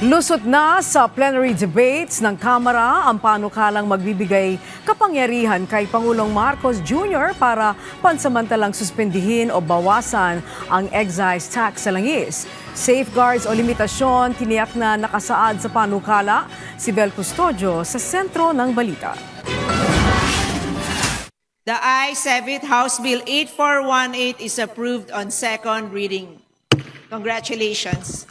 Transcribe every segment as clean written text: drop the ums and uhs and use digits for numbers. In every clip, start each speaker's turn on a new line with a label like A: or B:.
A: Lusot na sa plenary debates ng Kamara ang panukalang magbibigay kapangyarihan kay Pangulong Marcos Jr. para pansamantalang suspendihin o bawasan ang excise tax sa langis. Safeguards o limitasyon tiniyak na nakasaad sa panukala. Si Bel Custodio sa sentro ng balita.
B: The ayes have it. House Bill 8418 is approved on second reading. Congratulations.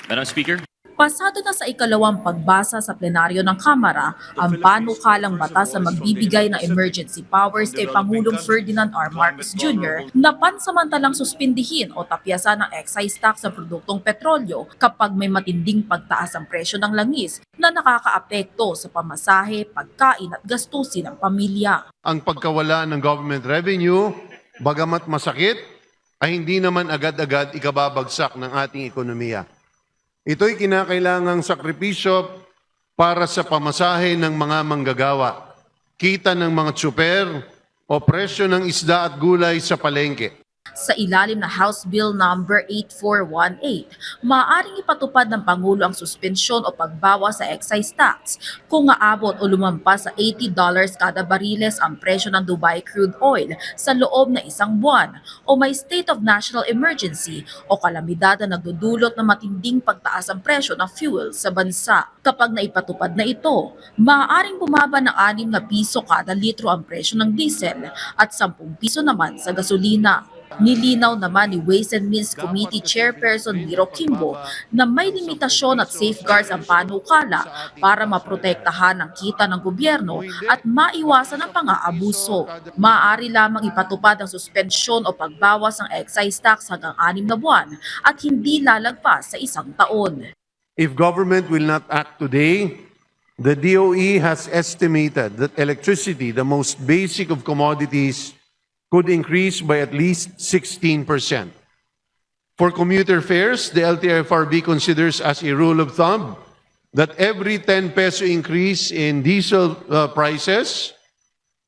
C: Madam Speaker.
D: Pasado na sa ikalawang pagbasa sa plenaryo ng Kamara ang panukalang batas na magbibigay ng emergency powers kay Pangulong Ferdinand R. Marcos Jr. na pansamantalang suspindihin o tapyasan ng excise tax sa produktong petrolyo kapag may matinding pagtaas ang presyo ng langis na nakakaapekto sa pamasahe, pagkain at gastusin ng pamilya.
E: Ang pagkawala ng government revenue, bagamat masakit, ay hindi naman agad-agad ikababagsak ng ating ekonomiya. Ito'y kinakailangang sakripisyo para sa pamasahe ng mga manggagawa, kita ng mga tsuper o presyo ng isda at gulay sa palengke.
D: Sa ilalim na House Bill number 8418, maaaring ipatupad ng Pangulo ang suspensyon o pagbawas sa excise tax kung aabot o lumampas sa $80 kada bariles ang presyo ng Dubai crude oil sa loob ng isang buwan o may state of national emergency o kalamidad na nagdudulot ng matinding pagtaas ang presyo ng fuel sa bansa. Kapag naipatupad na ito, maaaring bumaba ng 6 na piso kada litro ang presyo ng diesel at 10 piso naman sa gasolina. Nilinaw naman ni Ways and Means Committee Chairperson Miro Kimbo na may limitasyon at safeguards ang panukala para maprotektahan ang kita ng gobyerno at maiwasan ang pang-aabuso. Maaari lamang ipatupad ang suspensyon o pagbawas ng excise tax hanggang 6 na buwan at hindi lalagpas sa 1 taon.
E: If government will not act today, the DOE has estimated that electricity, the most basic of commodities, could increase by at least 16%. For commuter fares, the LTFRB considers as a rule of thumb that every 10 peso increase in diesel prices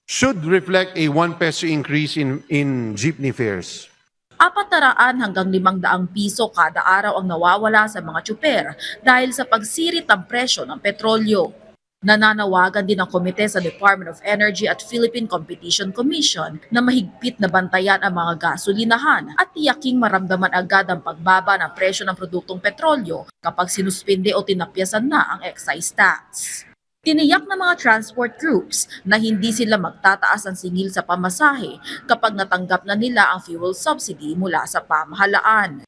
E: should reflect a 1 peso increase in jeepney fares.
D: 400 hanggang 500 piso kada araw ang nawawala sa mga tsuper dahil sa pagsirit ng presyo ng petrolyo. Nananawagan din ang komite sa Department of Energy at Philippine Competition Commission na mahigpit na bantayan ang mga gasolinahan at tiyaking maramdaman agad ang pagbaba ng presyo ng produktong petrolyo kapag sinuspinde o tinapyasan na ang excise tax. Tiniyak ng mga transport groups na hindi sila magtataas ng singil sa pamasahe kapag natanggap na nila ang fuel subsidy mula sa pamahalaan.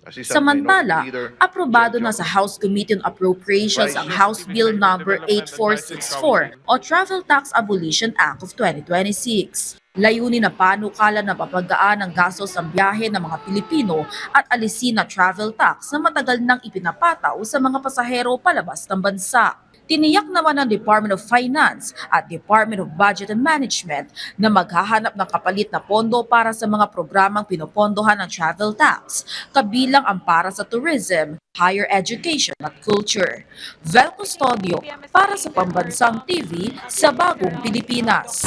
D: Samantala, aprobado na sa House Committee on Appropriations ang House Bill number 8464 o Travel Tax Abolition Act of 2026. Layunin na panukala na papagaan ang gastos ng biyahe ng mga Pilipino at alisin na travel tax na matagal nang ipinapataw sa mga pasahero palabas ng bansa. Tiniyak naman ng Department of Finance at Department of Budget and Management na maghahanap ng kapalit na pondo para sa mga programang pinopondohan ng travel tax, kabilang ang para sa tourism, higher education at culture. Vel Custodio para sa Pambansang TV sa Bagong Pilipinas.